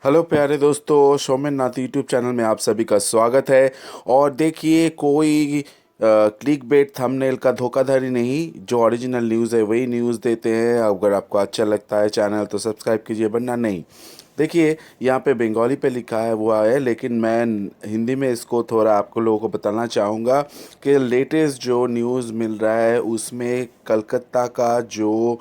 Hello प्यारे दोस्तों, सोमेन नाथ YouTube channel में आप सभी का स्वागत है। और देखिए, कोई क्लिक बेट थंबनेल का धोखाधड़ी नहीं, जो ओरिजिनल न्यूज़ है वही न्यूज़ देते हैं। अगर आपको अच्छा लगता है चैनल तो सब्सक्राइब कीजिए, वरना नहीं। देखिए, यहाँ पे बंगाली पे लिखा है हुआ है, लेकिन मैं हिंदी में इसको थोड़ा आपको लोगों को बताना चाहूँगा कि लेटेस्ट जो न्यूज़ मिल रहा है उसमें कलकत्ता का जो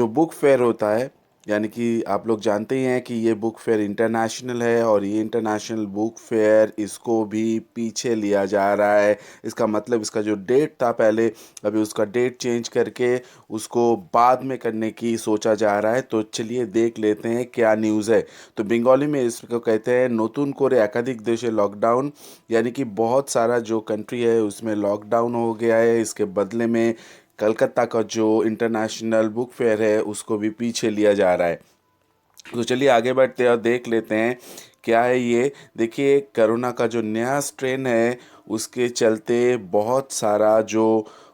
बुक फेयर होता है, यानी कि आप लोग जानते ही हैं कि ये बुक फेयर इंटरनेशनल है, और ये इंटरनेशनल बुक फेयर इसको भी पीछे लिया जा रहा है। इसका मतलब इसका जो डेट था पहले, अभी उसका डेट चेंज करके उसको बाद में करने की सोचा जा रहा है। तो चलिए देख लेते हैं क्या न्यूज़ है। तो बंगाली में इसको कहते हैं नतून करे एकाधिक देशे लॉकडाउन, यानी कि बहुत सारा जो कंट्री है उसमें लॉकडाउन हो गया है। इसके बदले में कलकत्ता का जो इंटरनेशनल बुक फेयर है उसको भी पीछे लिया जा रहा है। तो चलिए आगे बढ़ते हैं और देख लेते हैं क्या है ये। देखिए, कोरोना का जो नया स्ट्रेन है उसके चलते बहुत सारा जो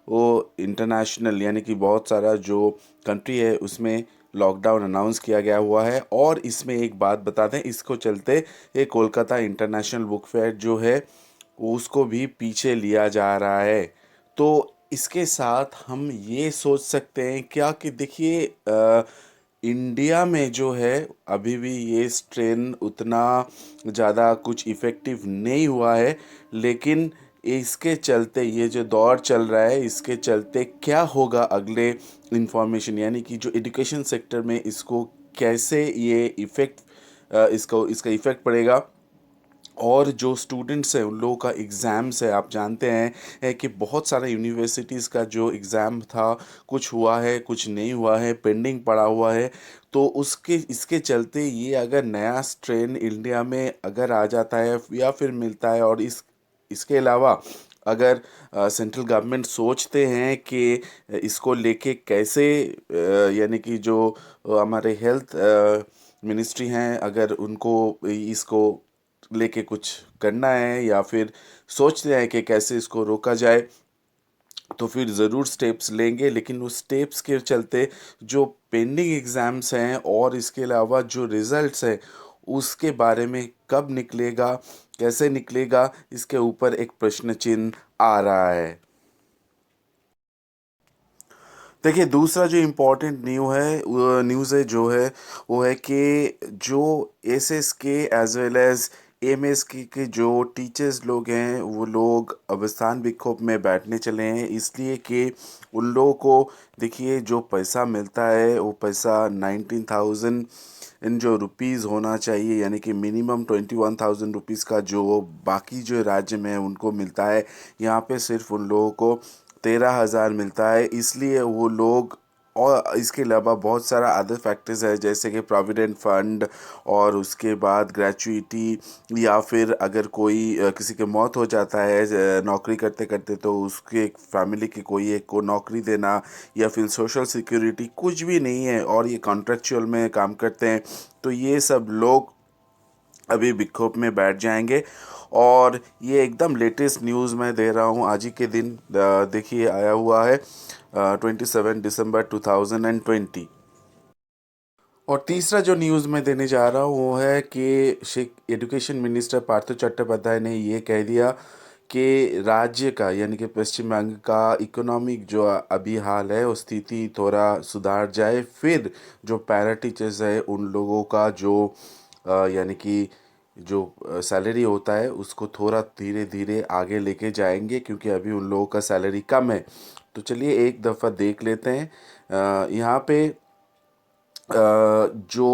वो इंटरनेशनल, यानी कि बहुत सारा जो कंट्री है उसमें लॉकडाउन अनाउंस किया गया हुआ है। और इसमें एक बात बता दें, इसको चलते ये कोलकाता इंटरनेशनल बुक फेयर जो है उसको भी पीछे लिया जा रहा है। तो इसके साथ हम ये सोच सकते हैं क्या कि देखिए, इंडिया में जो है अभी भी ये स्ट्रेन उतना ज़्यादा कुछ इफ़ेक्टिव नहीं हुआ है। लेकिन इसके चलते ये जो दौर चल रहा है इसके चलते क्या होगा अगले इंफॉर्मेशन, यानी कि जो एजुकेशन सेक्टर में इसको कैसे ये इफ़ेक्ट, इसको इसका इफ़ेक्ट पड़ेगा। और जो स्टूडेंट्स हैं उन लोगों का एग्ज़ाम्स है, आप जानते हैं है कि बहुत सारे यूनिवर्सिटीज़ का जो एग्ज़ाम था, कुछ हुआ है कुछ नहीं हुआ है, पेंडिंग पड़ा हुआ है। तो उसके इसके चलते ये अगर नया स्ट्रेन इंडिया में अगर आ जाता है या फिर मिलता है, और इसके अलावा अगर सेंट्रल गवर्नमेंट सोचते हैं कि इसको लेके कैसे, यानी कि जो हमारे हेल्थ मिनिस्ट्री हैं, अगर उनको इसको लेके कुछ करना है या फिर सोचते हैं कि कैसे इसको रोका जाए, तो फिर ज़रूर स्टेप्स लेंगे। लेकिन उस स्टेप्स के चलते जो पेंडिंग एग्ज़ाम्स हैं और इसके अलावा जो रिज़ल्ट्स हैं उसके बारे में कब निकलेगा, कैसे निकलेगा, इसके ऊपर एक प्रश्न चिन्ह आ रहा है। देखिए, दूसरा जो इम्पोर्टेंट न्यूज़ है जो है वो है कि जो SSK as well as MSK के जो टीचर्स लोग हैं वो लोग अवस्थान विक्षोभ में बैठने चले हैं, इसलिए कि उन लोगों को देखिए जो पैसा मिलता है वो पैसा 19,000 इन जो रुपीज़ होना चाहिए, यानी कि मिनिमम 21,000 रुपीज़ का जो बाकी जो राज्य में है उनको मिलता है। यहाँ पे सिर्फ उन लोगों को 13,000 मिलता है, इसलिए वो लोग, और इसके अलावा बहुत सारा अदर फैक्टर्स है जैसे कि प्रोविडेंट फंड, और उसके बाद ग्रेचुइटी, या फिर अगर कोई किसी के मौत हो जाता है नौकरी करते करते, तो उसके फैमिली के कोई एक को नौकरी देना, या फिर सोशल सिक्योरिटी कुछ भी नहीं है और ये कॉन्ट्रेक्चुअल में काम करते हैं। तो ये सब लोग अभी विक्षोभ में बैठ जाएंगे। और ये एकदम लेटेस्ट न्यूज़ मैं दे रहा हूँ, आज ही के दिन देखिए आया हुआ है 27 दिसंबर 2020। और तीसरा जो न्यूज़ मैं देने जा रहा हूँ वो है कि एजुकेशन मिनिस्टर पार्थ चट्टोपाध्याय ने ये कह दिया कि राज्य का, यानी कि पश्चिम बंगाल का इकोनॉमिक जो अभी हाल है उस स्थिति थोड़ा सुधार जाए, फिर जो पैरा टीचर्स है उन लोगों का जो यानी कि जो सैलरी होता है उसको थोड़ा धीरे धीरे आगे लेके जाएंगे, क्योंकि अभी उन लोगों का सैलरी कम है। तो चलिए एक दफ़ा देख लेते हैं। यहाँ पे जो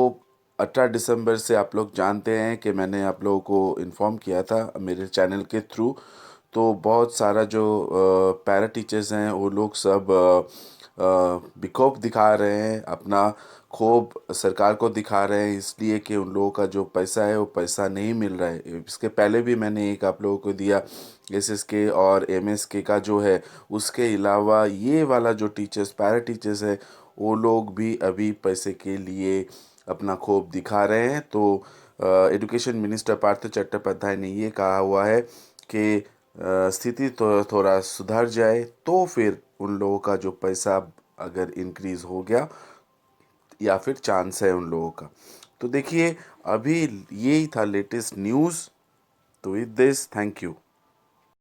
18 दिसंबर से आप लोग जानते हैं कि मैंने आप लोगों को इन्फॉर्म किया था मेरे चैनल के थ्रू। तो बहुत सारा जो पैरा टीचर्स हैं वो लोग सब विक्षोभ दिखा रहे हैं, अपना क्षोभ सरकार को दिखा रहे हैं, इसलिए कि उन लोगों का जो पैसा है वो पैसा नहीं मिल रहा है। इसके पहले भी मैंने एक आप लोगों को दिया, एसएसके और एमएसके का जो है। उसके अलावा ये वाला जो टीचर्स पैरा टीचर्स है वो लोग भी अभी पैसे के लिए अपना क्षोभ दिखा रहे हैं। तो एजुकेशन मिनिस्टर पार्थ चट्टोपाध्याय ने ये कहा हुआ है कि स्थिति तो थोड़ा सुधर जाए तो फिर उन लोगों का जो पैसा अगर इंक्रीज़ हो गया, या फिर चांस है उन लोगों का। तो देखिए, अभी यही था लेटेस्ट न्यूज़। तो विद दिस, थैंक यू।